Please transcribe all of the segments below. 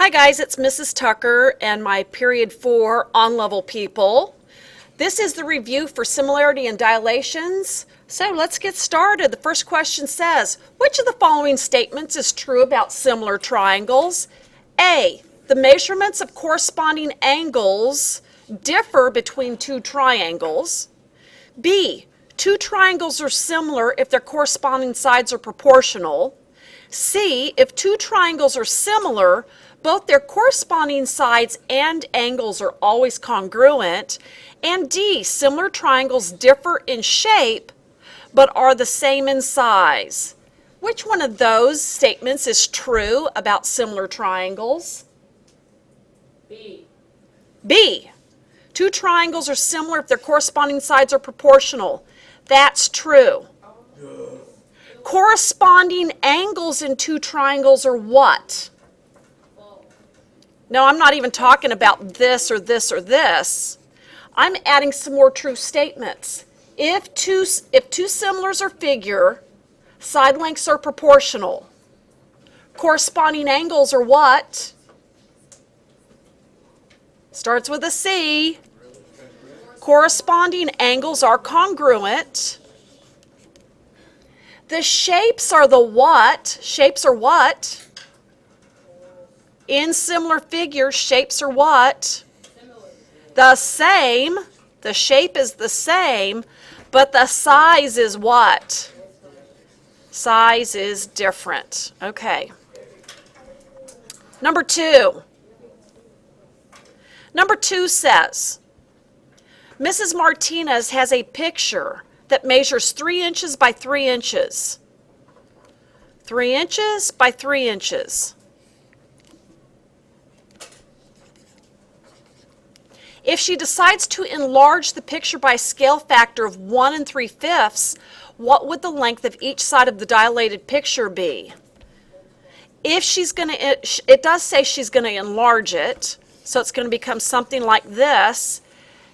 Hi guys, it's Mrs. Tucker and my period 4 on-level people. This is the review for similarity and dilations. So let's get started. The first question says, which of the following statements is true about similar triangles? A, the measurements of corresponding angles differ between two triangles. B, two triangles are similar if their corresponding sides are proportional. C, if two triangles are similar, both their corresponding sides and angles are always congruent. And D, similar triangles differ in shape, but are the same in size. Which one of those statements is true about similar triangles? B. B, two triangles are similar if their corresponding sides are proportional. That's true. Corresponding angles in two triangles are what? No, I'm not even talking about this or this or this. I'm adding some more true statements. If two similars are figure, side lengths are proportional. Corresponding angles are what? Starts with a C. Corresponding angles are congruent. The shapes are the what? Shapes are what? In similar figures, shapes are what? The same. The shape is the same, but the size is what? Size is different. Okay. Number 2. Number 2 says, Mrs. Martinez has a picture that measures 3 inches by 3 inches. 3 inches by 3 inches. If she decides to enlarge the picture by a scale factor of 1 3/5, what would the length of each side of the dilated picture be? If she's going to, it does say she's going to enlarge it, so it's going to become something like this.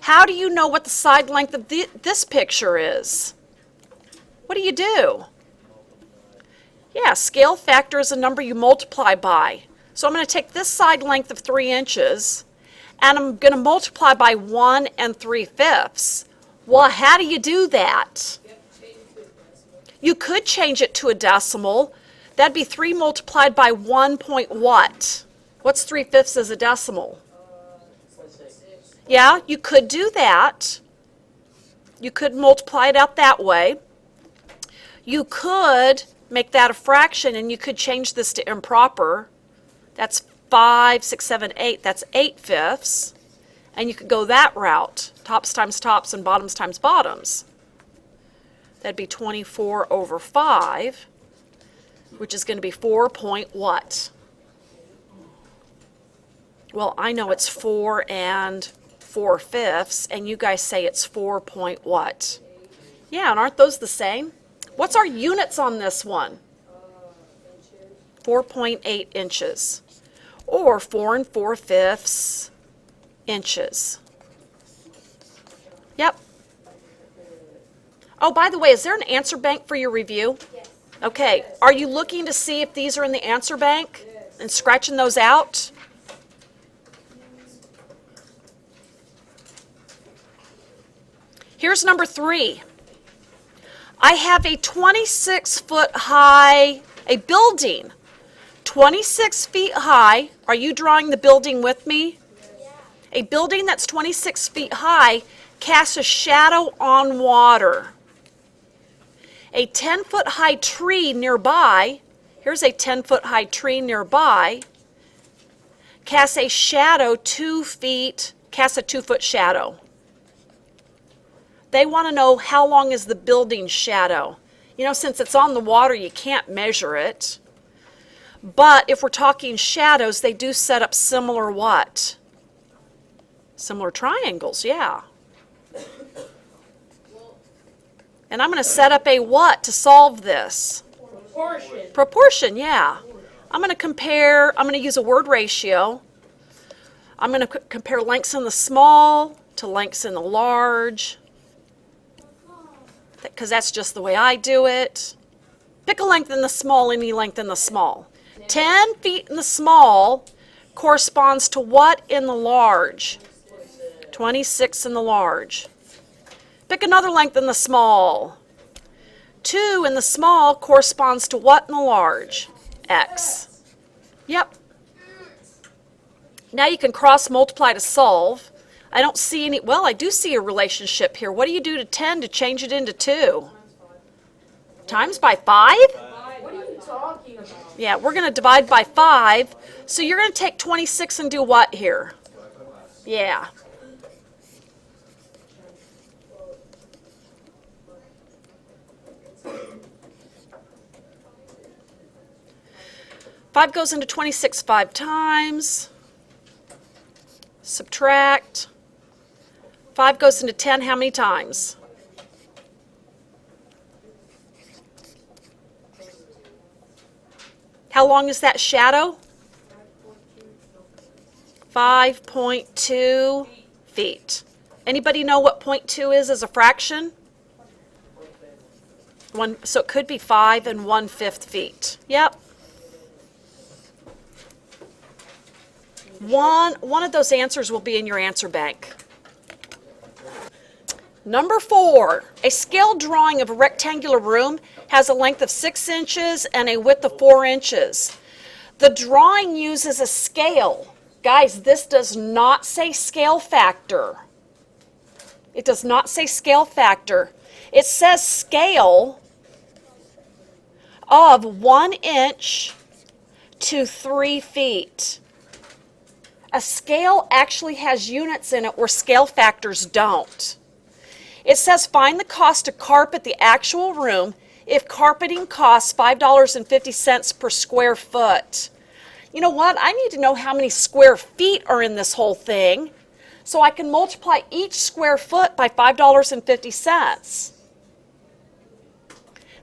How do you know what the side length of this picture is? What do you do? Yeah, scale factor is a number you multiply by. So I'm going to take this side length of 3 inches, and I'm going to multiply by 1 3/5. Well, how do you do that? You could change it to a decimal. That'd be 3 multiplied by 1 point what? What's 3/5 as a decimal? Yeah, you could do that. You could multiply it out that way. You could make that a fraction, and you could change this to improper. That's 5, 6, 7, 8. That's 8/5. And you could go that route. Tops times tops and bottoms times bottoms. That'd be 24 over 5, which is going to be 4 point what? Well, I know it's 4 4/5, and you guys say it's 4 point what? Yeah, and aren't those the same? What's our units on this one? 4.8 inches. Or 4 4/5 inches. Yep. Oh, by the way, is there an answer bank for your review? Yes. Okay. Are you looking to see if these are in the answer bank and scratching those out? Here's number 3. I have a 26-foot high, a building, 26 feet high. Are you drawing the building with me? Yeah. A building that's 26 feet high casts a shadow on water. A 10-foot high tree nearby, here's a 10-foot high tree nearby, casts a shadow 2 feet, casts a 2-foot shadow. They want to know how long is the building shadow. You know, since it's on the water, you can't measure it. But if we're talking shadows, they do set up similar what? Similar triangles, yeah. And I'm going to set up a what to solve this? Proportion. Proportion, yeah. I'm going to use a word ratio. I'm going to compare lengths in the small to lengths in the large, because that's just the way I do it. Pick a length in the small, any length in the small. 10 feet in the small corresponds to what in the large? 26 in the large. Pick another length in the small. 2 in the small corresponds to what in the large? X. Yep. Now you can cross multiply to solve. I don't see any, well, I do see a relationship here. What do you do to 10 to change it into 2? Times by 5? What are you talking about? Yeah, we're going to divide by 5. So you're going to take 26 and do what here? Yeah. Five goes into 26 5 times. Subtract. 5 goes into 10 how many times? How long is that shadow? 5.2 feet. Anybody know what 0.2 is as a fraction? So it could be 5 1/5 feet. Yep. One of those answers will be in your answer bank. Number 4, a scale drawing of a rectangular room has a length of 6 inches and a width of 4 inches. The drawing uses a scale. Guys, this does not say scale factor. It does not say scale factor. It says scale of 1 inch to 3 feet. A scale actually has units in it where scale factors don't. It says find the cost to carpet the actual room if carpeting costs $5.50 per square foot. You know what? I need to know how many square feet are in this whole thing so I can multiply each square foot by $5.50.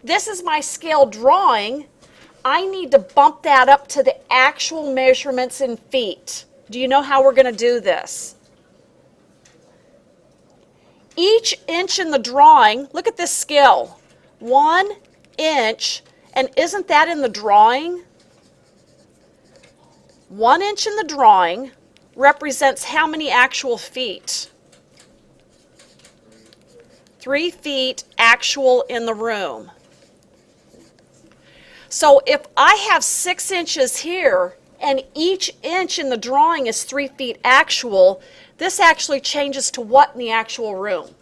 This is my scale drawing. I need to bump that up to the actual measurements in feet. Do you know how we're going to do this? Each inch in the drawing, look at this scale, 1 inch, and isn't that in the drawing? 1 inch in the drawing represents how many actual feet? 3 feet actual in the room. So if I have 6 inches here and each inch in the drawing is 3 feet actual, this actually changes to what in the actual room?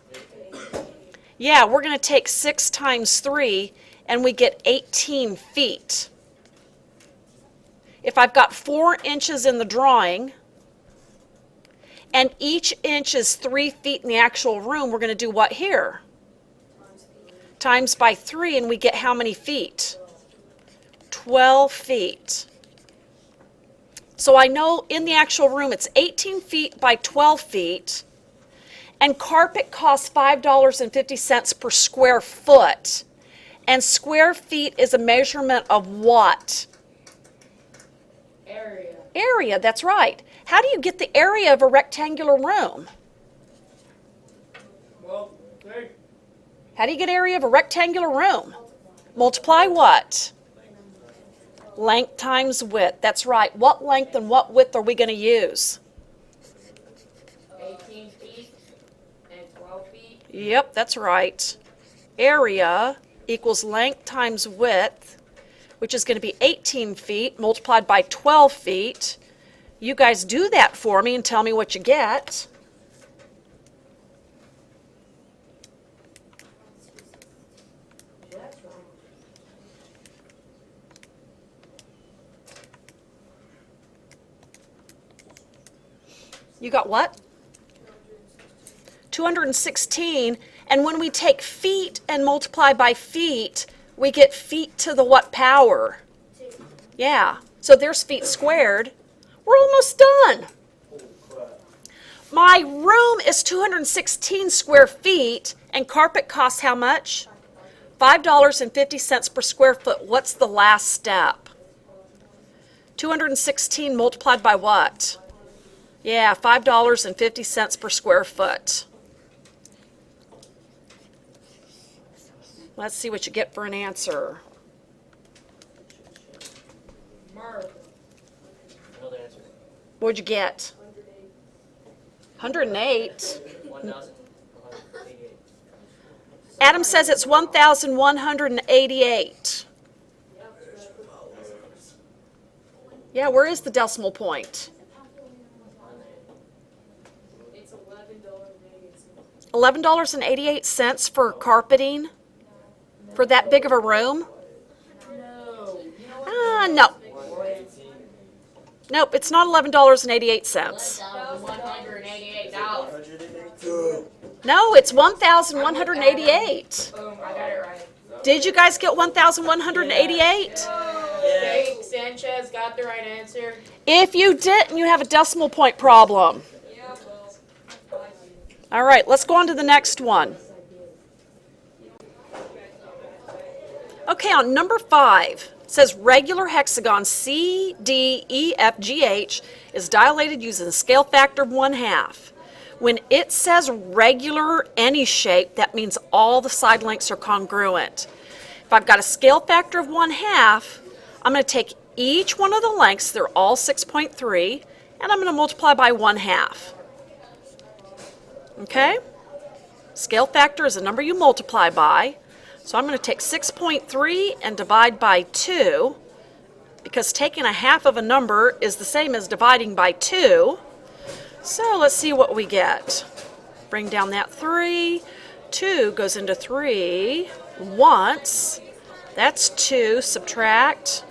Yeah, we're going to take 6 times 3 and we get 18 feet. If I've got 4 inches in the drawing and each inch is 3 feet in the actual room, we're going to do what here? Times by 3 and we get how many feet? 12 feet. So I know in the actual room it's 18 feet by 12 feet, and carpet costs $5.50 per square foot. And square feet is a measurement of what? Area. Area, that's right. How do you get the area of a rectangular room? Well, hey. How do you get area of a rectangular room? Multiply what? Length times width. That's right. What length and what width are we going to use? 18 feet and 12 feet. Yep, that's right. Area equals length times width, which is going to be 18 feet multiplied by 12 feet. You guys do that for me and tell me what you get. That's wrong. You got what? 216. And when we take feet and multiply by feet, we get feet to the what power? Yeah. So there's feet squared. We're almost done. My room is 216 square feet, and carpet costs how much? $5.50 per square foot. What's the last step? 216 multiplied by what? Yeah, $5.50 per square foot. Let's see what you get for an answer. Mark. Another answer. What'd you get? 108. 1,188. Adam says it's 1,188. Yeah, where is the decimal point? It's $11.88. $11.88 for carpeting? For that big of a room? No. Nope, it's not $11.88. $1,188. No, it's 1,188. Boom, I got it right. Did you guys get 1,188? Jake Sanchez got the right answer. If you didn't, you have a decimal point problem. All right, let's go on to the next one. Okay, on number 5, it says regular hexagon CDEFGH is dilated using a scale factor of 1/2. When it says regular any shape, that means all the side lengths are congruent. If I've got a scale factor of 1/2, I'm going to take each one of the lengths, they're all 6.3, and I'm going to multiply by 1/2. Okay? Scale factor is a number you multiply by. So I'm going to take 6.3 and divide by 2, because taking a half of a number is the same as dividing by 2. So let's see what we get. Bring down that 3. 2 goes into 3 once. That's 2. Subtract.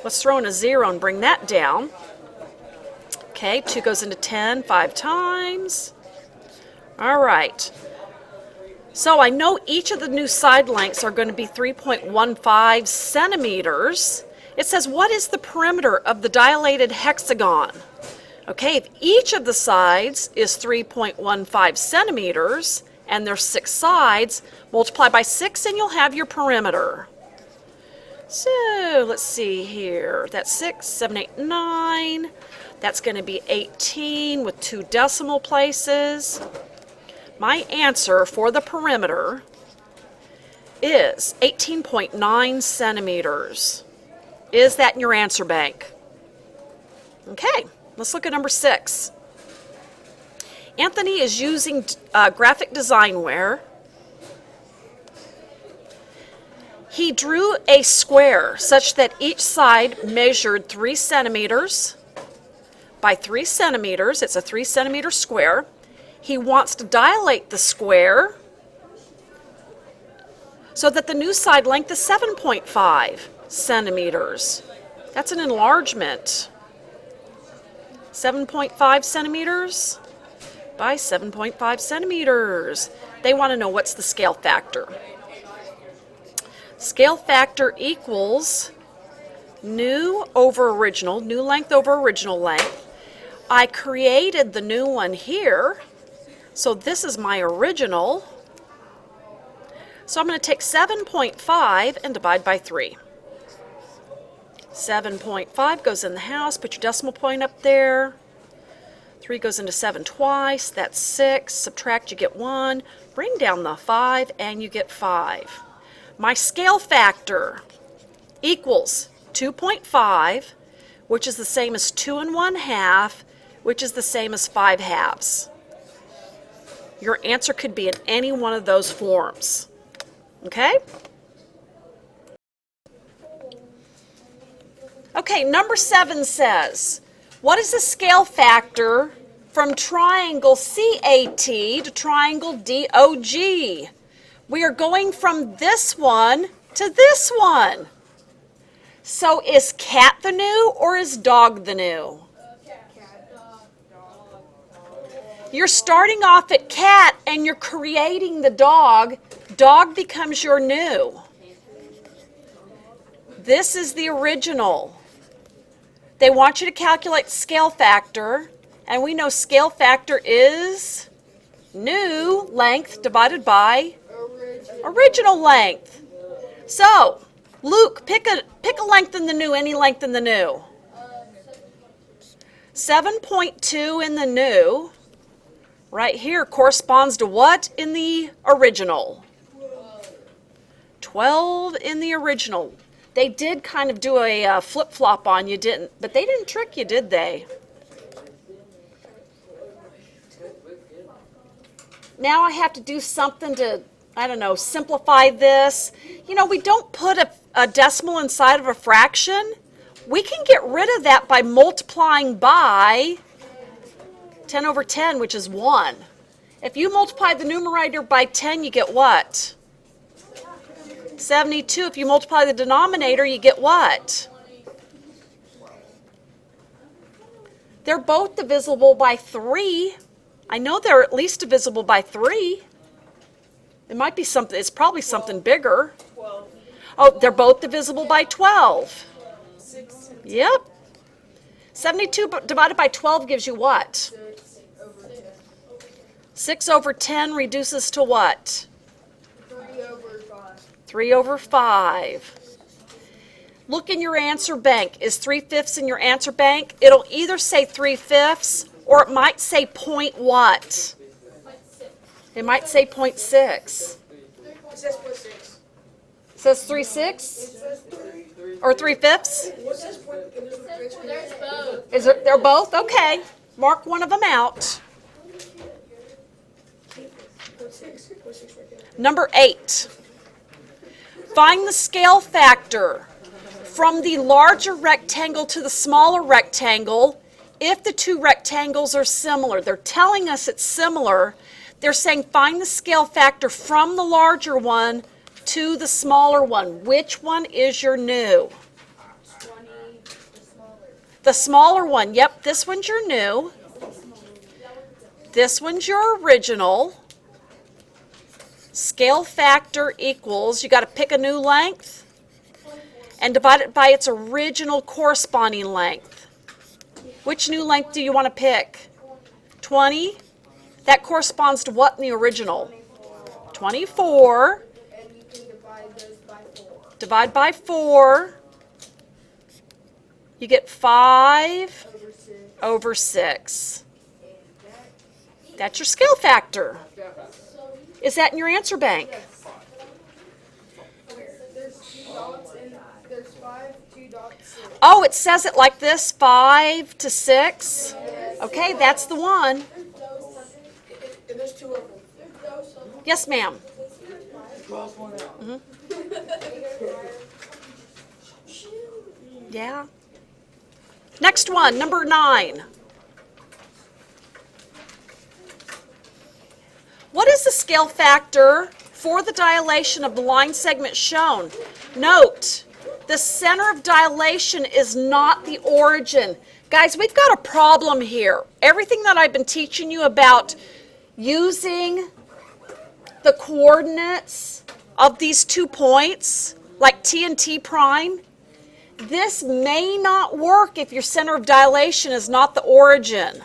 Let's throw in a 0 and bring that down. Okay, 2 goes into 10 5 times. All right. So I know each of the new side lengths are going to be 3.15 centimeters. It says, what is the perimeter of the dilated hexagon? Okay, if each of the sides is 3.15 centimeters, and there's 6 sides, multiply by 6 and you'll have your perimeter. So let's see here. That's 6, 7, 8, 9. That's going to be 18 with 2 decimal places. My answer for the perimeter is 18.9 centimeters. Is that in your answer bank? Okay, let's look at number 6. Anthony is using graphic designware. He drew a square such that each side measured 3 centimeters by 3 centimeters. It's a 3 centimeter square. He wants to dilate the square so that the new side length is 7.5 centimeters. That's an enlargement. 7.5 centimeters by 7.5 centimeters. They want to know what's the scale factor. Scale factor equals new over original, new length over original length. I created the new one here. So this is my original. So I'm going to take 7.5 and divide by 3. 7.5 goes in the house. Put your decimal point up there. 3 goes into 7 twice. That's 6. Subtract, you get 1. Bring down the 5 and you get 5. My scale factor equals 2.5, which is the same as 2 1/2, which is the same as 5 halves. Your answer could be in any one of those forms. Okay? Okay, number 7 says, what is the scale factor from triangle CAT to triangle DOG? We are going from this one to this one. So is cat the new or is dog the new? You're starting off at cat and you're creating the dog. Dog becomes your new. This is the original. They want you to calculate scale factor, and we know scale factor is new length divided by original length. So, Luke, pick a length in the new, any length in the new. 7.2 in the new. Right here corresponds to what in the original? 12 in the original. They did kind of do a flip-flop on you, but they didn't trick you, did they? now I have to do something to, I don't know, simplify this. You know, we don't put a decimal inside of a fraction. We can get rid of that by multiplying by 10 over 10, which is 1. If you multiply the numerator by 10, you get what? 72. If you multiply the denominator, you get what? They're both divisible by 3. I know they're at least divisible by 3. It might be something, it's probably something bigger. 12. Oh, they're both divisible by 12. 6 Yep. 72 divided by 12 gives you what? over 10. 6 over 10 reduces to what? 3 over 5. 3 over 5. Look in your answer bank. Is 3/5 in your answer bank? It'll either say 3/5 or it might say point what? It might say 0.6. It says 0.6. It says 3/6 or 3/5? What says point? There's both. Is it, they're both? Okay. Mark one of them out. Number 8. Find the scale factor from the larger rectangle to the smaller rectangle if the two rectangles are similar. They're telling us it's similar. They're saying find the scale factor from the larger one to the smaller one. Which one is your new? 20, the smaller. The smaller one. Yep, this one's your new. This one's your original. Scale factor equals, you got to pick a new length and divide it by its original corresponding length. Which new length do you want to pick? 20? That corresponds to what in the original? 24. And you can divide those by 4. Divide by 4. You get 5 Over 6. over 6. That's your scale factor. Is that in your answer bank? There's 2 dots and there's 5, 2 dots, 6. Oh, it says it like this, 5 to 6. Okay, that's the one. And there's 2 of them. Yes, ma'am. Yeah. Next one, number 9. What is the scale factor for the dilation of the line segment shown? Note, the center of dilation is not the origin. Guys, we've got a problem here. Everything that I've been teaching you about using the coordinates of these 2 points, like T and T prime, this may not work if your center of dilation is not the origin.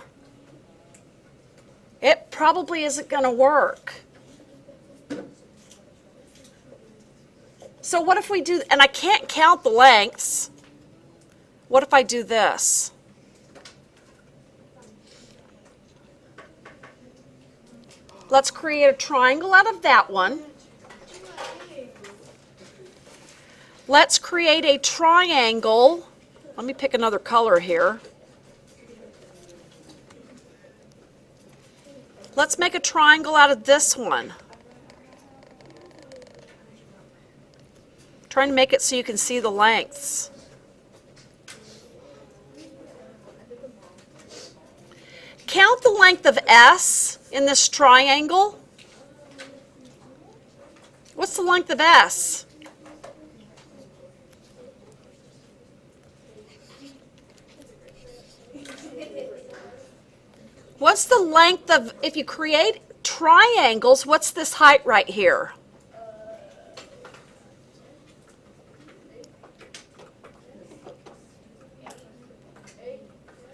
It probably isn't going to work. So what if we do, and I can't count the lengths. What if I do this? Let's create a triangle out of that one. Let's create a triangle. Let me pick another color here. Let's make a triangle out of this one. Trying to make it so you can see the lengths. Count the length of S in this triangle. What's the length of S? What's the length of, if you create triangles, what's this height right here?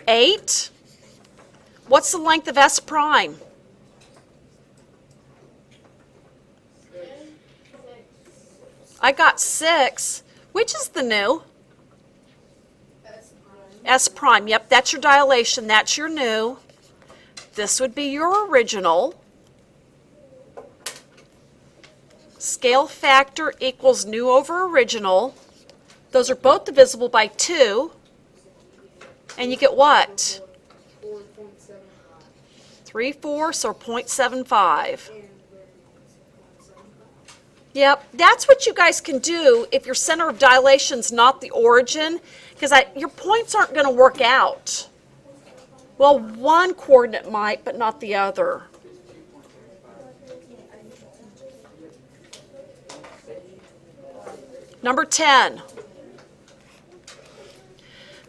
Eight. What's the length of S prime? I got 6. Which is the new? S prime. Yep, that's your dilation. That's your new. This would be your original. Scale factor equals new over original. Those are both divisible by 2. And you get what? 4.75. 3/4 or 0.75. Yep, that's what you guys can do if your center of dilation's not the origin, because your points aren't going to work out. Well, one coordinate might, but not the other. Number 10.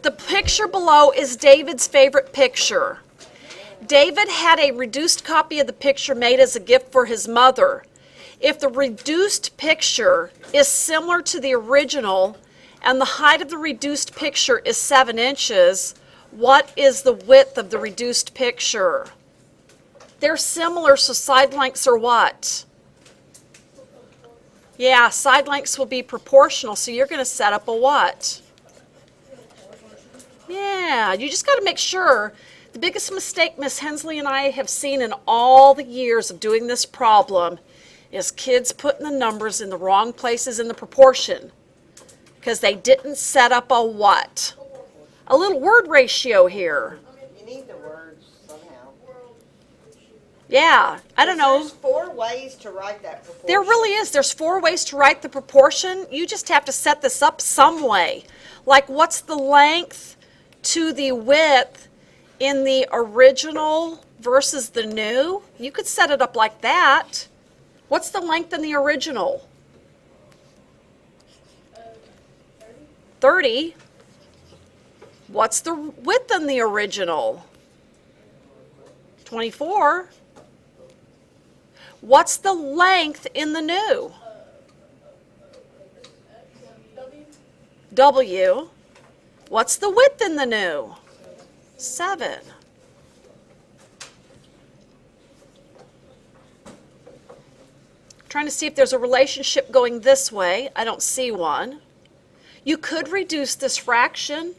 The picture below is David's favorite picture. David had a reduced copy of the picture made as a gift for his mother. If the reduced picture is similar to the original and the height of the reduced picture is 7 inches, what is the width of the reduced picture? They're similar, so side lengths are what? Yeah, side lengths will be proportional, so you're going to set up a what? Yeah, you just got to make sure. The biggest mistake Miss Hensley and I have seen in all the years of doing this problem is kids putting the numbers in the wrong places in the proportion because they didn't set up a what? A little word ratio here. You need the words somehow. Yeah, I don't know. There's 4 ways to write that proportion. There really is. There's 4 ways to write the proportion. You just have to set this up some way. Like, what's the length to the width in the original versus the new? You could set it up like that. What's the length in the original? 30. What's the width in the original? 24. What's the length in the new? W. What's the width in the new? 7. Trying to see if there's a relationship going this way. I don't see one. You could reduce this fraction.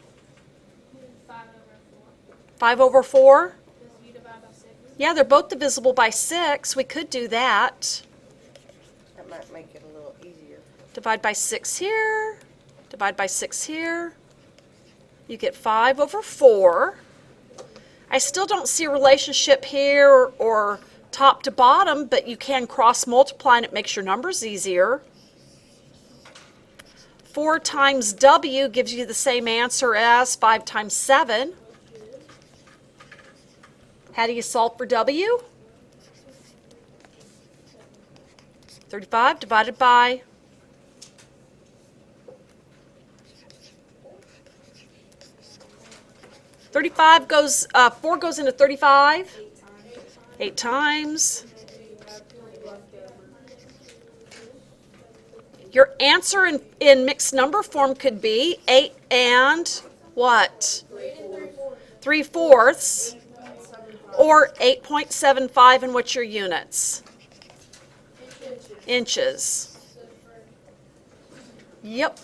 5 over 4. Yeah, they're both divisible by 6. We could do that. That might make it a little easier. Divide by 6 here. Divide by 6 here. You get 5 over 4. I still don't see a relationship here or top to bottom, but you can cross multiply and it makes your numbers easier. 4 times W gives you the same answer as 5 times 7. How do you solve for W? 35 divided by 35 goes, 4 goes into 35. 8 times. Your answer in mixed number form could be 8 and what? 3/4. Or 8.75, and what's your units? Inches. Yep.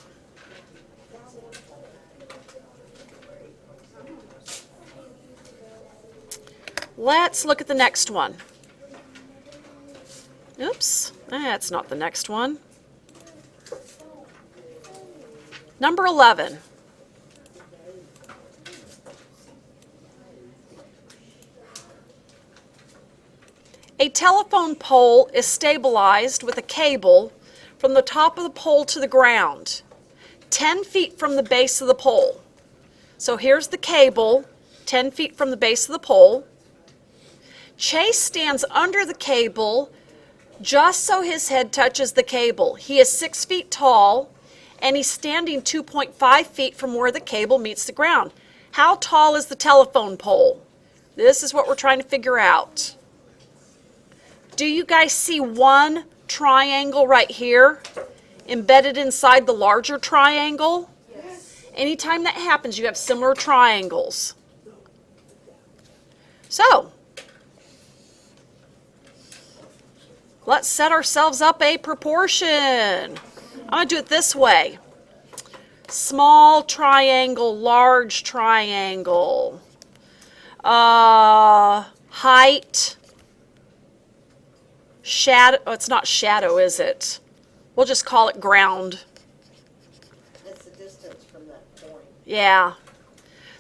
Let's look at the next one. Oops, that's not the next one. Number 11. A telephone pole is stabilized with a cable from the top of the pole to the ground, 10 feet from the base of the pole. So here's the cable, 10 feet from the base of the pole. Chase stands under the cable just so his head touches the cable. He is 6 feet tall, and he's standing 2.5 feet from where the cable meets the ground. How tall is the telephone pole? This is what we're trying to figure out. Do you guys see one triangle right here embedded inside the larger triangle? Yes. Anytime that happens, you have similar triangles. So, let's set ourselves up a proportion. I'm going to do it this way. Small triangle, large triangle. Height. Shadow. Oh, it's not shadow, is it? We'll just call it ground. That's the distance from that point. Yeah.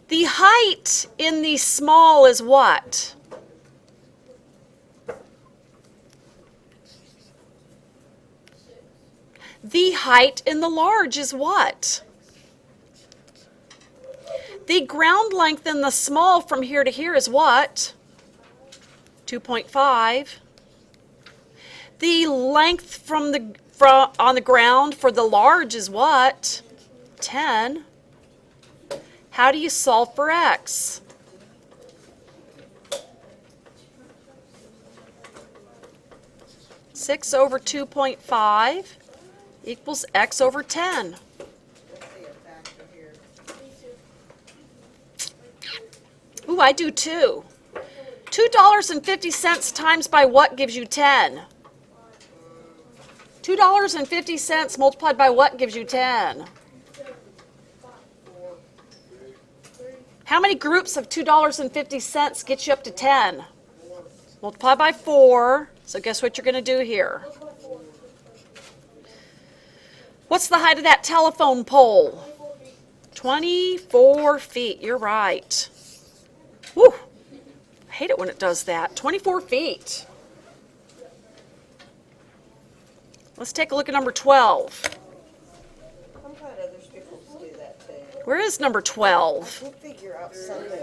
The height in the small is what? The height in the large is what? The ground length in the small from here to here is what? 2.5. The length on the ground for the large is what? 10. How do you solve for x? Six over 2.5 equals x over 10. Let's see a factor here. Ooh, I do too. $2.50 times by what gives you 10? $2.50 multiplied by what gives you 10? How many groups of $2.50 get you up to 10? Multiply by 4. So guess what you're going to do here? What's the height of that telephone pole? 24 feet. You're right. Whew. I hate it when it does that. 24 feet. Let's take a look at number 12. I'm glad other people do that too. Where is number 12? We'll figure out something.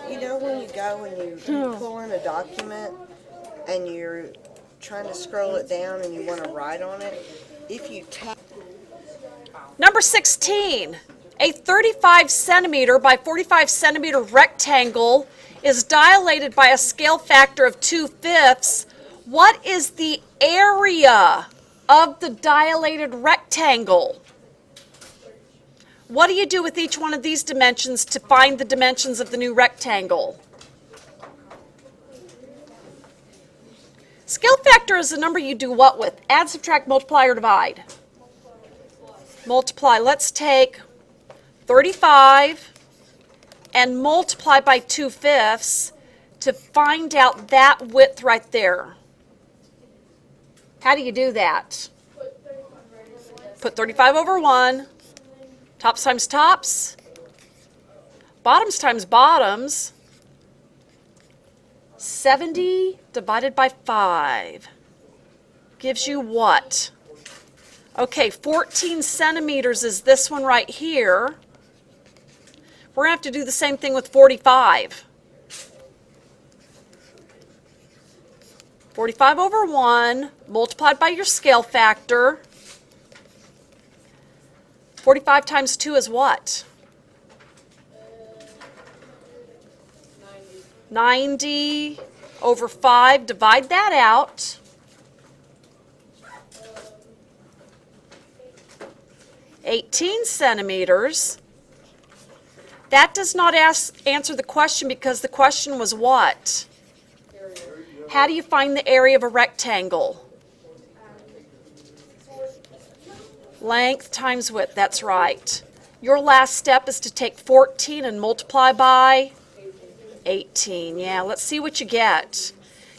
You know when you go and you pull in a document and you're trying to scroll it down and you want to write on it? If you tap. Number 16. A 35 centimeter by 45 centimeter rectangle is dilated by a scale factor of 2/5. What is the area of the dilated rectangle? What do you do with each one of these dimensions to find the dimensions of the new rectangle? Scale factor is a number you do what with? Add, subtract, multiply, or divide? Multiply. Let's take 35 and multiply by 2/5 to find out that width right there. How do you do that? Put 35 over 1. Tops times tops. Bottoms times bottoms. 70 divided by 5 gives you what? Okay, 14 centimeters is this one right here. We're going to have to do the same thing with 45. 45 over 1 multiplied by your scale factor. 45 times 2 is what? 90 over 5. Divide that out. 18 centimeters. That does not answer the question because the question was what? How do you find the area of a rectangle? Length times width. That's right. Your last step is to take 14 and multiply by 18. Yeah, let's see what you get.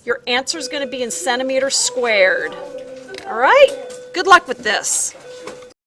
Your answer is going to be in centimeters squared. All right? Good luck with this.